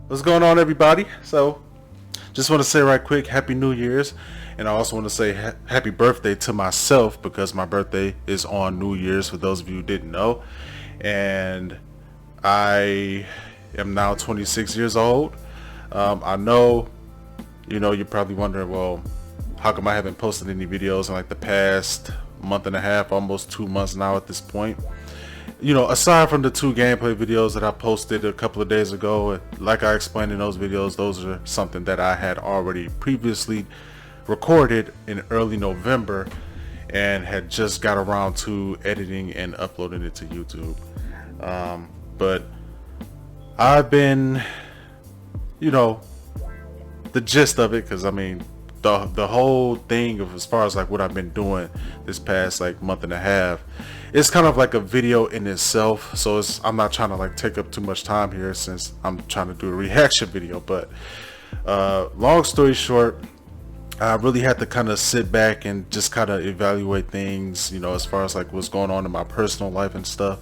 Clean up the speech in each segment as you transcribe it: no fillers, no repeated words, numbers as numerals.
What's going on, everybody? So just want to say right quick, Happy New Year's, and I also want to say happy birthday to myself, because my birthday is on New Year's, for those of you who didn't know. And I am now 26 years old. I know, you're probably wondering, well, how come I haven't posted any videos in like the past month and a half, almost 2 months now at this point? Aside from the 2 gameplay videos that I posted a couple of days ago, like I explained in those videos, those are something that I had already previously recorded in early November and had just got around to editing and uploading it to YouTube. But I've been, the gist of it, because I mean, the whole thing of, as far as like what I've been doing this past like month and a half, it's kind of like a video in itself. So I'm not trying to like take up too much time here, since I'm trying to do a reaction video. But long story short, I really had to kind of sit back and just kind of evaluate things, as far as like what's going on in my personal life and stuff.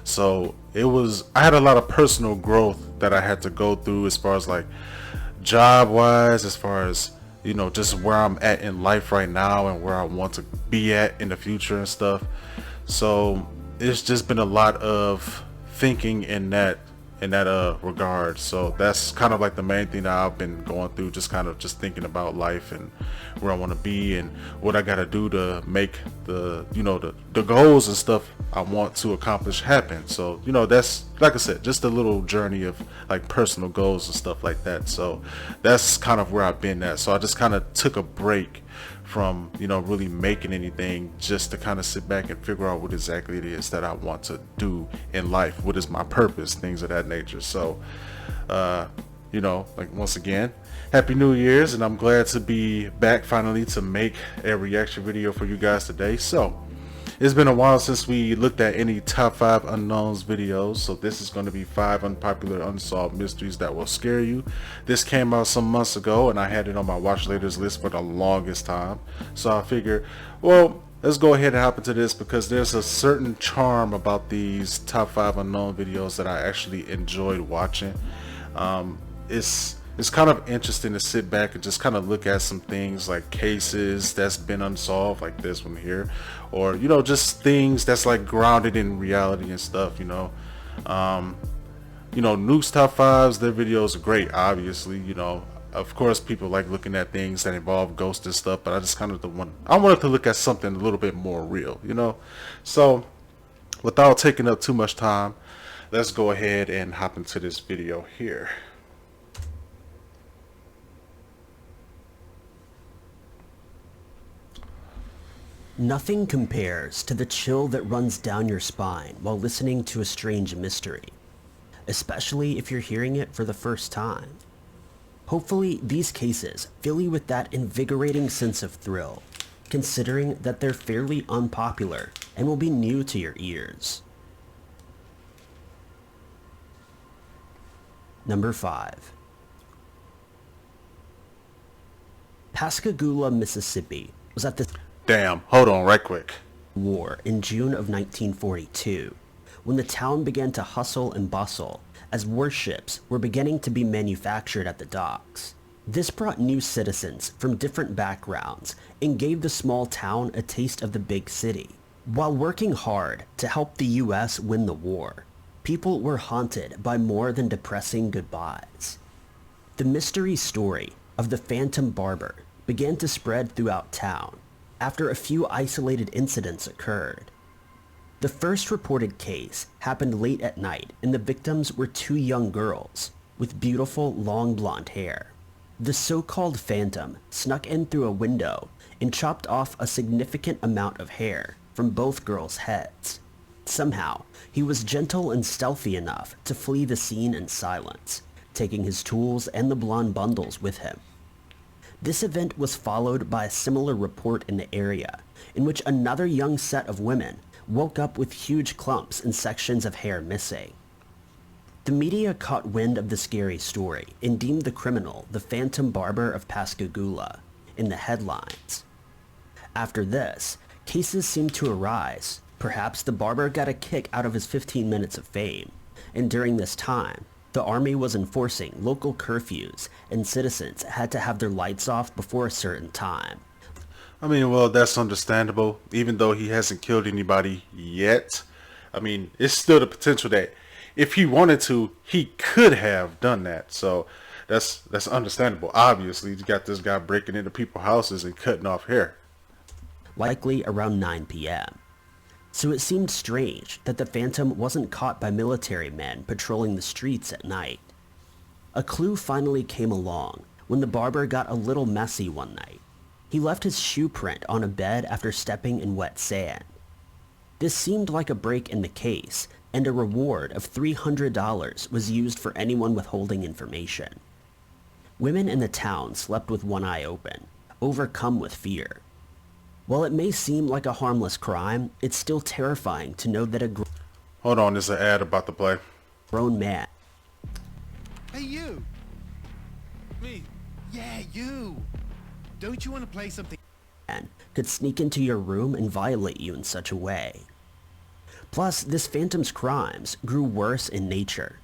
So I had a lot of personal growth that I had to go through, as far as like job wise, as far as just where I'm at in life right now and where I want to be at in the future and stuff. So it's just been a lot of thinking in that regard. So that's kind of like the main thing that I've been going through, just kind of just thinking about life and where I want to be and what I got to do to make the goals and stuff I want to accomplish happen. So that's, like I said, just a little journey of like personal goals and stuff like that. So that's kind of where I've been at. So I just kind of took a break from really making anything, just to kind of sit back and figure out what exactly it is that I want to do in life, what is my purpose, things of that nature. So like, once again, Happy New Year's, and I'm glad to be back finally to make a reaction video for you guys today. So it's been a while since we looked at any top 5 unknowns videos, so this is going to be 5 unpopular unsolved mysteries that will scare you. This came out some months ago, and I had it on my watch laters list for the longest time. So I figured, well, let's go ahead and hop into this, because there's a certain charm about these top 5 unknown videos that I actually enjoyed watching. It's kind of interesting to sit back and just kind of look at some things, like cases that's been unsolved, like this one here, or just things that's like grounded in reality and stuff. Nuke's top 5s, their videos are great, obviously. Of course, people like looking at things that involve ghosts and stuff, but I just kind of I wanted to look at something a little bit more real. So without taking up too much time, let's go ahead and hop into this video here. Nothing compares to the chill that runs down your spine while listening to a strange mystery, especially if you're hearing it for the first time. Hopefully, these cases fill you with that invigorating sense of thrill, considering that they're fairly unpopular and will be new to your ears. Number 5. Pascagoula, Mississippi was at the Damn, hold on right quick. War in June of 1942, when the town began to hustle and bustle as warships were beginning to be manufactured at the docks. This brought new citizens from different backgrounds and gave the small town a taste of the big city. While working hard to help the US win the war, people were haunted by more than depressing goodbyes. The mystery story of the Phantom Barber began to spread throughout town after a few isolated incidents occurred. The first reported case happened late at night, and the victims were 2 young girls with beautiful long blonde hair. The so-called Phantom snuck in through a window and chopped off a significant amount of hair from both girls' heads. Somehow, he was gentle and stealthy enough to flee the scene in silence, taking his tools and the blonde bundles with him. This event was followed by a similar report in the area, in which another young set of women woke up with huge clumps and sections of hair missing. The media caught wind of the scary story and deemed the criminal the Phantom Barber of Pascagoula in the headlines. After this, Cases seemed to arise. Perhaps the barber got a kick out of his 15 minutes of fame, and during this time, the army was enforcing local curfews and citizens had to have their lights off before a certain time. I mean, well, that's understandable. Even though he hasn't killed anybody yet, I mean, it's still the potential that if he wanted to, he could have done that. So that's understandable. Obviously, you got this guy breaking into people's houses and cutting off hair. Likely around 9 p.m. So it seemed strange that the Phantom wasn't caught by military men patrolling the streets at night. A clue finally came along when the barber got a little messy one night. He left his shoe print on a bed after stepping in wet sand. This seemed like a break in the case, and a reward of $300 was used for anyone withholding information. Women in the town slept with one eye open, overcome with fear. While it may seem like a harmless crime, it's still terrifying to know that a Hold on, there's an ad about to play. grown man Hey, you! Me? Yeah, you! Don't you want to play something? could sneak into your room and violate you in such a way. Plus, this Phantom's crimes grew worse in nature.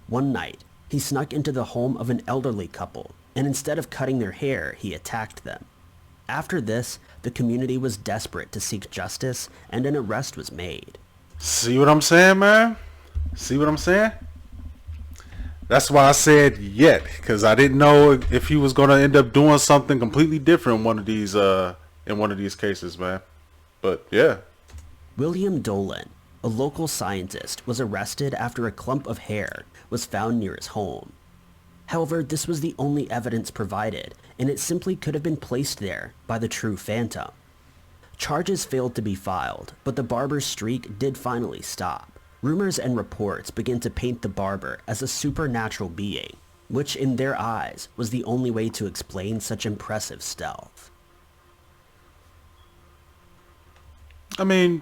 One night, he snuck into the home of an elderly couple, and instead of cutting their hair, he attacked them. After this, the community was desperate to seek justice, and an arrest was made. See what I'm saying, man? See what I'm saying? That's why I said yet, because I didn't know if he was gonna end up doing something completely different in one of these cases, man. But yeah. William Dolan, a local scientist, was arrested after a clump of hair was found near his home. However, this was the only evidence provided, and it simply could have been placed there by the true Phantom. Charges failed to be filed, but the barber's streak did finally stop. Rumors and reports began to paint the barber as a supernatural being, which in their eyes was the only way to explain such impressive stealth. I mean,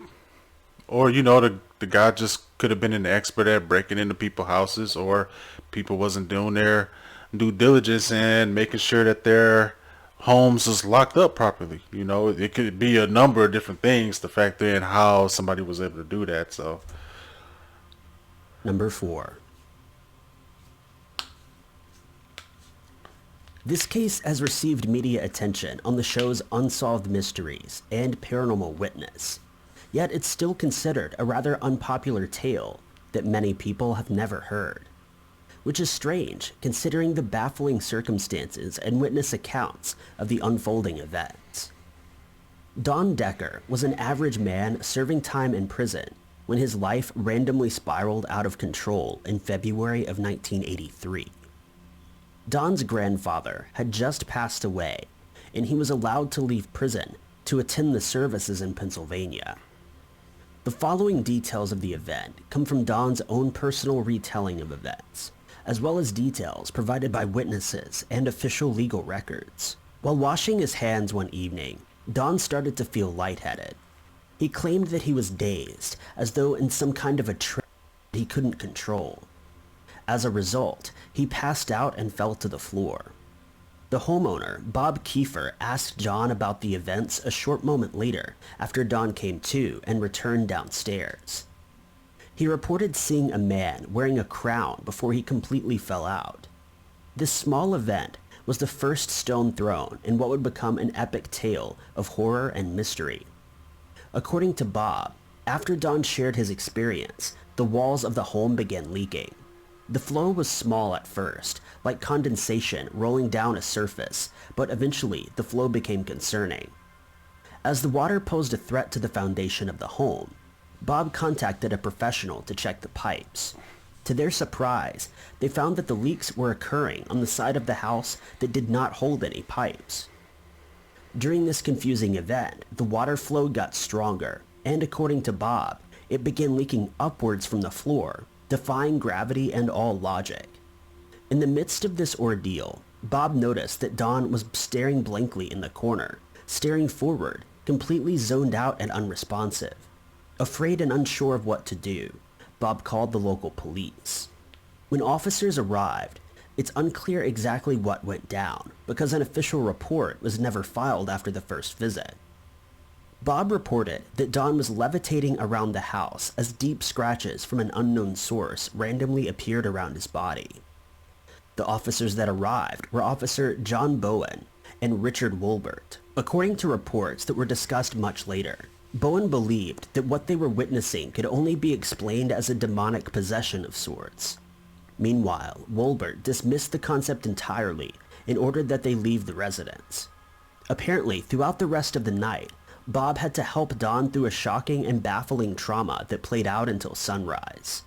or the guy just could have been an expert at breaking into people's houses, or people wasn't doing their due diligence and making sure that their homes was locked up properly. It could be a number of different things to factor in how somebody was able to do that. So Number 4. This case has received media attention on the shows Unsolved Mysteries and Paranormal Witness, yet it's still considered a rather unpopular tale that many people have never heard. Which is strange, considering the baffling circumstances and witness accounts of the unfolding events. Don Decker was an average man serving time in prison when his life randomly spiraled out of control in February of 1983. Don's grandfather had just passed away, and he was allowed to leave prison to attend the services in Pennsylvania. The following details of the event come from Don's own personal retelling of events, as well as details provided by witnesses and official legal records. While washing his hands one evening, Don started to feel lightheaded. He claimed that he was dazed, as though in some kind of a trance he couldn't control. As a result, he passed out and fell to the floor. The homeowner, Bob Kiefer, asked John about the events a short moment later after Don came to and returned downstairs. He reported seeing a man wearing a crown before he completely fell out. This small event was the first stone thrown in what would become an epic tale of horror and mystery. According to Bob, after Don shared his experience, the walls of the home began leaking. The flow was small at first, like condensation rolling down a surface, but eventually the flow became concerning. As the water posed a threat to the foundation of the home, Bob contacted a professional to check the pipes. To their surprise, they found that the leaks were occurring on the side of the house that did not hold any pipes. During this confusing event, the water flow got stronger, and according to Bob, it began leaking upwards from the floor, defying gravity and all logic. In the midst of this ordeal, Bob noticed that Don was staring blankly in the corner, staring forward, completely zoned out and unresponsive. Afraid and unsure of what to do, Bob called the local police. When officers arrived, it's unclear exactly what went down, because an official report was never filed after the first visit. Bob reported that Don was levitating around the house as deep scratches from an unknown source randomly appeared around his body. The officers that arrived were Officer John Bowen and Richard Wolbert. According to reports that were discussed much later, Bowen believed that what they were witnessing could only be explained as a demonic possession of sorts. Meanwhile, Wolbert dismissed the concept entirely and ordered that they leave the residence. Apparently, throughout the rest of the night, Bob had to help Don through a shocking and baffling trauma that played out until sunrise.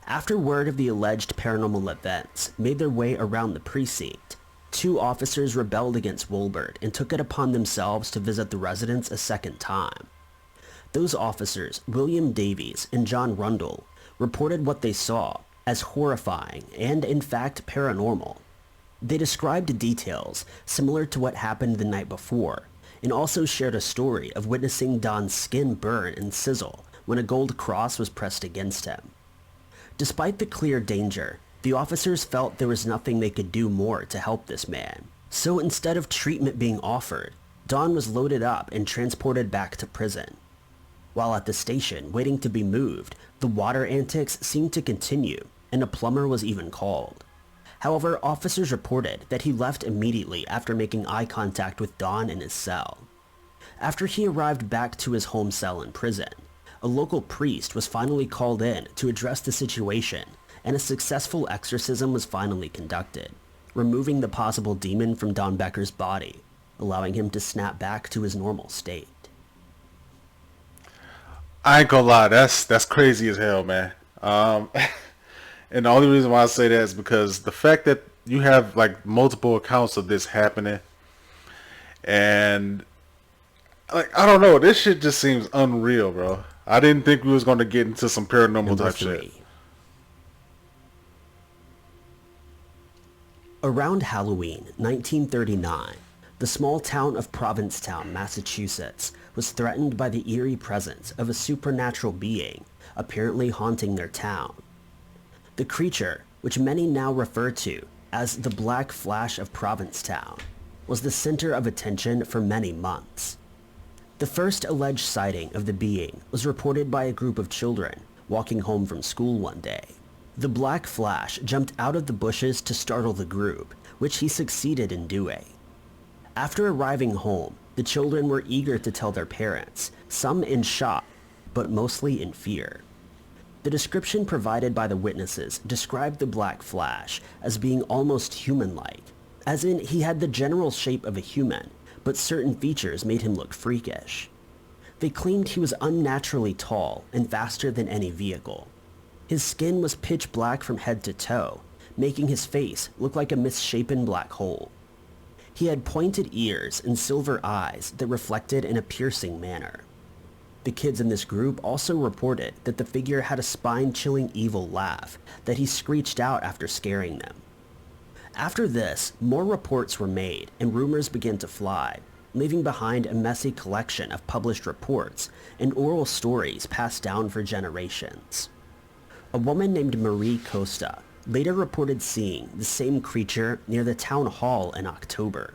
After word of the alleged paranormal events made their way around the precinct, 2 officers rebelled against Wolbert and took it upon themselves to visit the residence a second time. Those officers, William Davies and John Rundle, reported what they saw as horrifying and, in fact, paranormal. They described details similar to what happened the night before, and also shared a story of witnessing Don's skin burn and sizzle when a gold cross was pressed against him. Despite the clear danger, the officers felt there was nothing they could do more to help this man. So instead of treatment being offered, Don was loaded up and transported back to prison. While at the station waiting to be moved, the water antics seemed to continue, and a plumber was even called. However, officers reported that he left immediately after making eye contact with Don in his cell. After he arrived back to his home cell in prison, a local priest was finally called in to address the situation, and a successful exorcism was finally conducted, removing the possible demon from Don Becker's body, allowing him to snap back to his normal state. I ain't gonna lie, that's crazy as hell, man. And the only reason why I say that is because the fact that you have like multiple accounts of this happening, and like I don't know, this shit just seems unreal, bro. I didn't think we was gonna get into some paranormal type shit. Around Halloween 1939, the small town of Provincetown, Massachusetts, was threatened by the eerie presence of a supernatural being apparently haunting their town. The creature, which many now refer to as the Black Flash of Provincetown, was the center of attention for many months. The first alleged sighting of the being was reported by a group of children walking home from school one day. The Black Flash jumped out of the bushes to startle the group, which he succeeded in doing. After arriving home, the children were eager to tell their parents, some in shock, but mostly in fear. The description provided by the witnesses described the Black Flash as being almost human-like, as in he had the general shape of a human, but certain features made him look freakish. They claimed he was unnaturally tall and faster than any vehicle. His skin was pitch black from head to toe, making his face look like a misshapen black hole. He had pointed ears and silver eyes that reflected in a piercing manner. The kids in this group also reported that the figure had a spine-chilling evil laugh that he screeched out after scaring them. After this, more reports were made and rumors began to fly, leaving behind a messy collection of published reports and oral stories passed down for generations. A woman named Marie Costa later reported seeing the same creature near the town hall in October.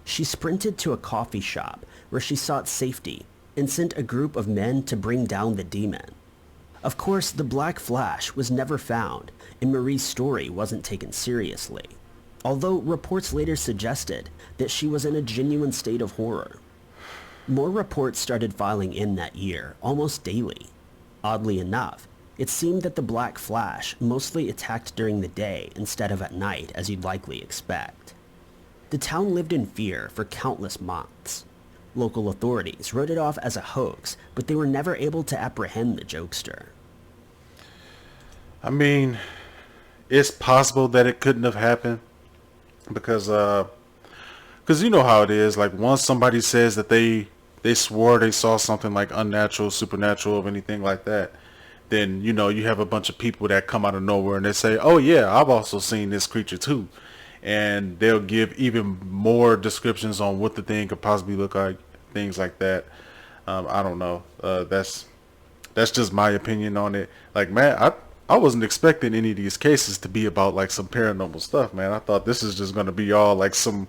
She sprinted to a coffee shop where she sought safety and sent a group of men to bring down the demon. Of course, the Black Flash was never found, and Marie's story wasn't taken seriously, although reports later suggested that she was in a genuine state of horror. More reports started filing in that year, almost daily. Oddly enough, it seemed that the Black Flash mostly attacked during the day instead of at night, as you'd likely expect. The town lived in fear for countless months. Local authorities wrote it off as a hoax, but they were never able to apprehend the jokester. I mean, it's possible that it couldn't have happened because you know how it is. Like once somebody says that they swore they saw something like unnatural, supernatural, or anything like that, then you know you have a bunch of people that come out of nowhere and they say, "Oh yeah, I've also seen this creature too," and they'll give even more descriptions on what the thing could possibly look like, things like that. I don't know. That's just my opinion on it. Like, man, I wasn't expecting any of these cases to be about like some paranormal stuff, man. I thought this is just gonna be all like some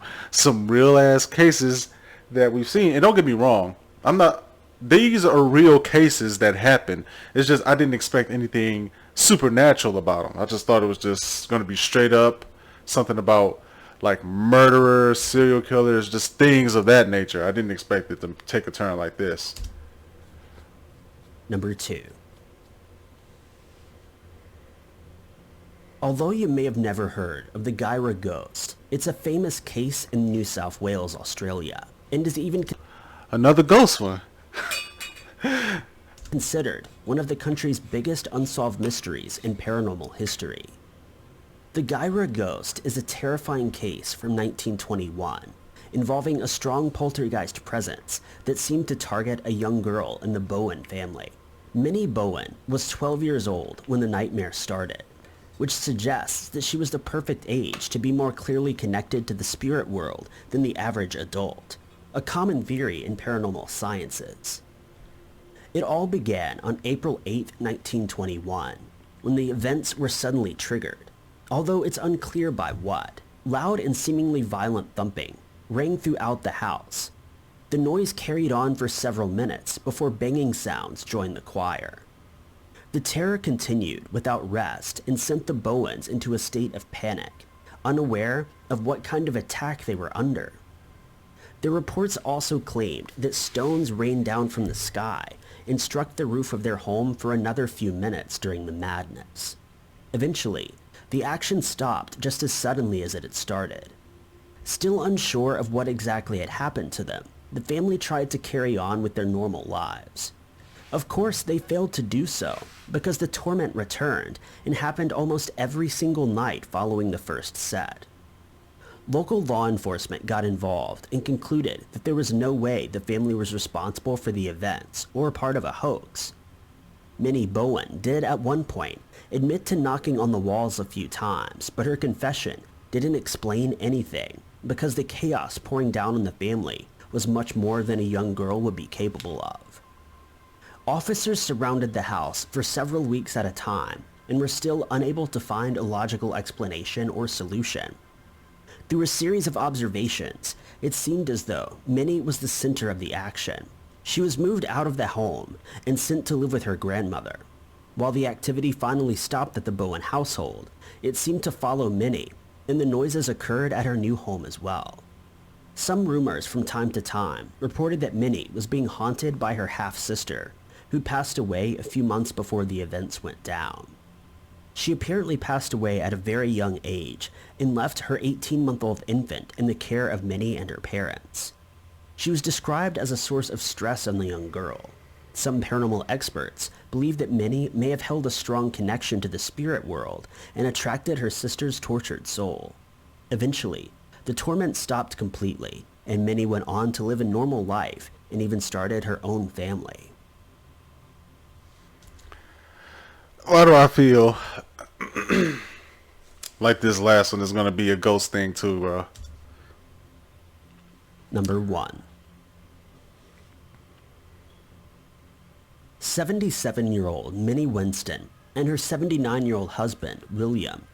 real ass cases that we've seen. And don't get me wrong, I'm not. These are real cases that happen. It's just I didn't expect anything supernatural about them. I just thought it was just going to be straight up something about like murderers, serial killers, just things of that nature. I didn't expect it to take a turn like this. Number 2. Although you may have never heard of the Gyra Ghost, it's a famous case in New South Wales, Australia, and is even Another ghost one. considered one of the country's biggest unsolved mysteries in paranormal history. The Gyra Ghost is a terrifying case from 1921 involving a strong poltergeist presence that seemed to target a young girl in the Bowen family. Minnie Bowen was 12 years old when the nightmare started, which suggests that she was the perfect age to be more clearly connected to the spirit world than the average adult, a common theory in paranormal sciences. It all began on April 8, 1921, when the events were suddenly triggered. Although it's unclear by what, loud and seemingly violent thumping rang throughout the house. The noise carried on for several minutes before banging sounds joined the choir. The terror continued without rest and sent the Bowens into a state of panic, unaware of what kind of attack they were under. The reports also claimed that stones rained down from the sky and struck the roof of their home for another few minutes during the madness. Eventually, the action stopped just as suddenly as it had started. Still unsure of what exactly had happened to them, the family tried to carry on with their normal lives. Of course, they failed to do so, because the torment returned and happened almost every single night following the first set. Local law enforcement got involved and concluded that there was no way the family was responsible for the events or part of a hoax. Minnie Bowen did at one point admit to knocking on the walls a few times, but her confession didn't explain anything because the chaos pouring down on the family was much more than a young girl would be capable of. Officers surrounded the house for several weeks at a time and were still unable to find a logical explanation or solution. Through a series of observations, it seemed as though Minnie was the center of the action. She was moved out of the home and sent to live with her grandmother. While the activity finally stopped at the Bowen household, it seemed to follow Minnie, and the noises occurred at her new home as well. Some rumors from time to time reported that Minnie was being haunted by her half-sister, who passed away a few months before the events went down. She apparently passed away at a very young age and left her 18-month-old infant in the care of Minnie and her parents. She was described as a source of stress on the young girl. Some paranormal experts believe that Minnie may have held a strong connection to the spirit world and attracted her sister's tortured soul. Eventually, the torment stopped completely, and Minnie went on to live a normal life and even started her own family. Why do I feel like this last one is going to be a ghost thing too, bro? Number 1. 77-year-old Minnie Winston and her 79-year-old husband, William,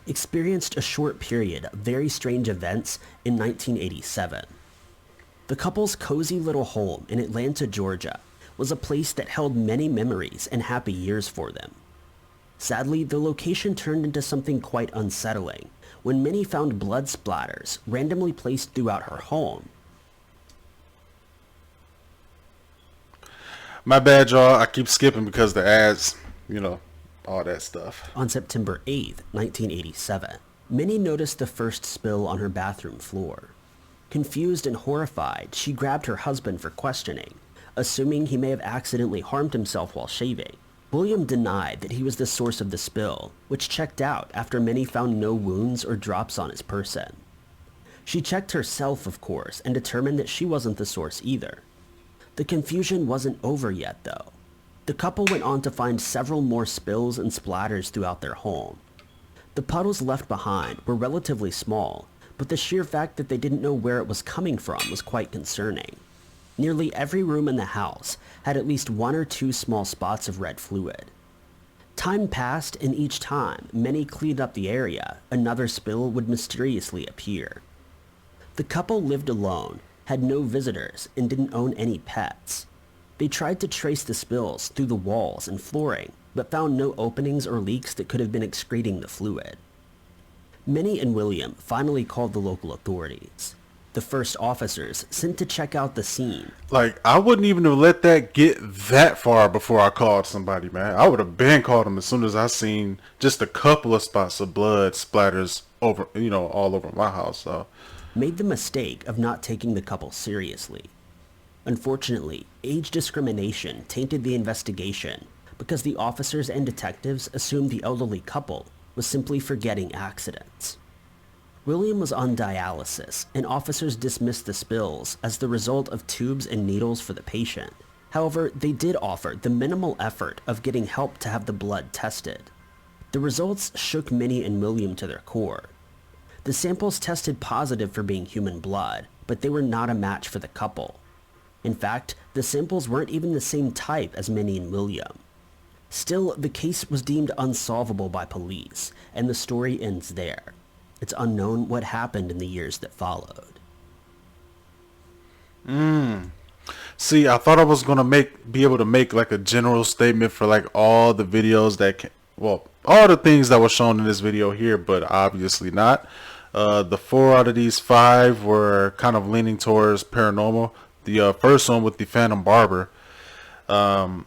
experienced a short period of very strange events in 1987. The couple's cozy little home in Atlanta, Georgia, was a place that held many memories and happy years for them. Sadly, the location turned into something quite unsettling when Minnie found blood splatters randomly placed throughout her home. My bad, y'all. I keep skipping because the ads, all that stuff. On September 8, 1987, Minnie noticed the first spill on her bathroom floor. Confused and horrified, she grabbed her husband for questioning, assuming he may have accidentally harmed himself while shaving. William denied that he was the source of the spill, which checked out after Minnie found no wounds or drops on his person. She checked herself, of course, and determined that she wasn't the source either. The confusion wasn't over yet, though. The couple went on to find several more spills and splatters throughout their home. The puddles left behind were relatively small, but the sheer fact that they didn't know where it was coming from was quite concerning. Nearly every room in the house had at least 1 or 2 small spots of red fluid. Time passed, and each time Minnie cleaned up the area, another spill would mysteriously appear. The couple lived alone, had no visitors, and didn't own any pets. They tried to trace the spills through the walls and flooring, but found no openings or leaks that could have been excreting the fluid. Minnie and William finally called the local authorities. The first officers sent to check out the scene. Like, I wouldn't even have let that get that far before I called somebody, man. I would have been called them as soon as I seen just a couple of spots of blood splatters over, all over my house. So, made the mistake of not taking the couple seriously. Unfortunately, age discrimination tainted the investigation because the officers and detectives assumed the elderly couple was simply forgetting accidents. William was on dialysis, and officers dismissed the spills as the result of tubes and needles for the patient. However, they did offer the minimal effort of getting help to have the blood tested. The results shook Minnie and William to their core. The samples tested positive for being human blood, but they were not a match for the couple. In fact, the samples weren't even the same type as Minnie and William. Still, the case was deemed unsolvable by police, and the story ends there. It's unknown what happened in the years that followed. See, I thought I was gonna be able to make like a general statement for like all the videos all the things that were shown in this video here, but obviously not. The 4 out of these 5 were kind of leaning towards paranormal. The first one with the Phantom Barber. At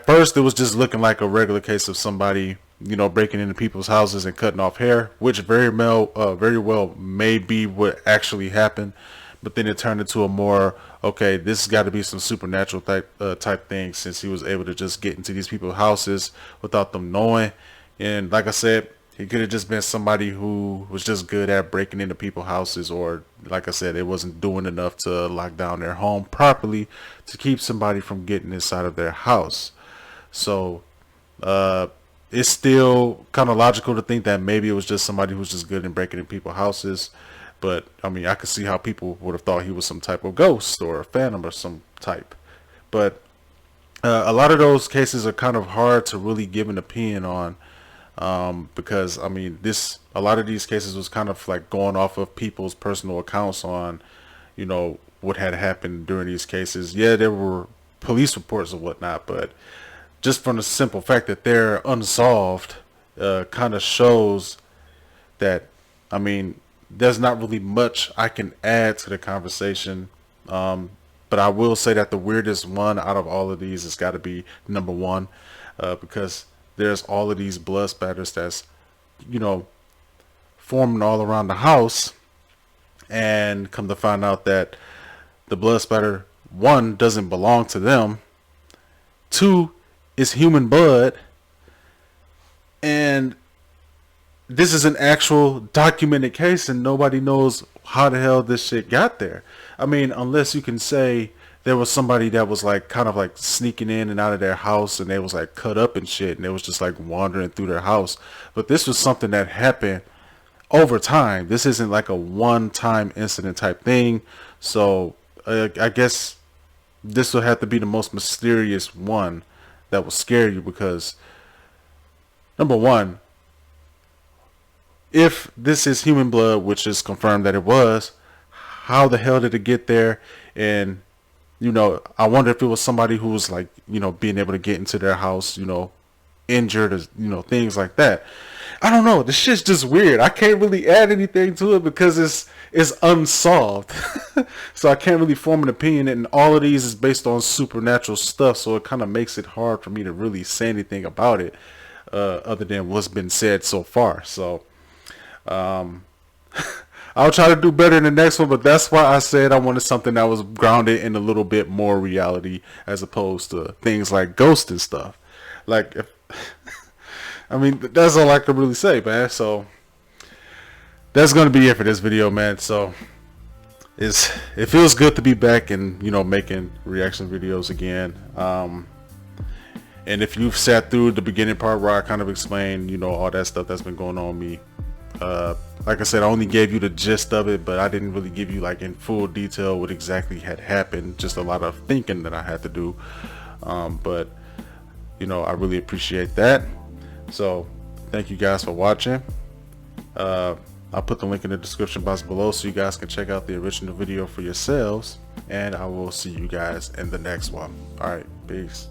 first, it was just looking like a regular case of somebody, breaking into people's houses and cutting off hair, which very well may be what actually happened. But then it turned into a more, okay, this has got to be some supernatural type thing, since he was able to just get into these people's houses without them knowing. And like I said, he could have just been somebody who was just good at breaking into people's houses, or like I said, it wasn't doing enough to lock down their home properly to keep somebody from getting inside of their house. So it's still kind of logical to think that maybe it was just somebody who's just good in breaking into people's houses. But I mean, I could see how people would have thought he was some type of ghost or a phantom or some type. But a lot of those cases are kind of hard to really give an opinion on. Because I mean, a lot of these cases was kind of like going off of people's personal accounts on, what had happened during these cases. Yeah, there were police reports and whatnot, but just from the simple fact that they're unsolved, kind of shows that, I mean, there's not really much I can add to the conversation. But I will say that the weirdest one out of all of these has got to be number 1, because there's all of these blood spatters that's, forming all around the house, and come to find out that the blood spatter, 1, doesn't belong to them, 2, is human blood, and this is an actual documented case, and nobody knows how the hell this shit got there. I mean, unless you can say there was somebody that was like kind of like sneaking in and out of their house, and they was like cut up and shit, and they was just like wandering through their house. But this was something that happened over time. This isn't like a one-time incident type thing. So I guess this will have to be the most mysterious one that will scare you, because number 1, if this is human blood, which is confirmed that it was, how the hell did it get there? And I wonder if it was somebody who was like, being able to get into their house, injured, or, things like that. I don't know. This shit's just weird. I can't really add anything to it because it's unsolved. So I can't really form an opinion. And all of these is based on supernatural stuff. So it kind of makes it hard for me to really say anything about it, other than what's been said so far. So, I'll try to do better in the next one, but that's why I said I wanted something that was grounded in a little bit more reality, as opposed to things like ghosts and stuff. Like, I mean, that's all I can really say, man. So that's going to be it for this video, man. So it feels good to be back and, making reaction videos again. And if you've sat through the beginning part where I kind of explained, all that stuff that's been going on with me, like I said, I only gave you the gist of it, but I didn't really give you like in full detail what exactly had happened. Just a lot of thinking that I had to do. But I really appreciate that. So thank you guys for watching. I'll put the link in the description box below so you guys can check out the original video for yourselves, and I will see you guys in the next one. All right, peace.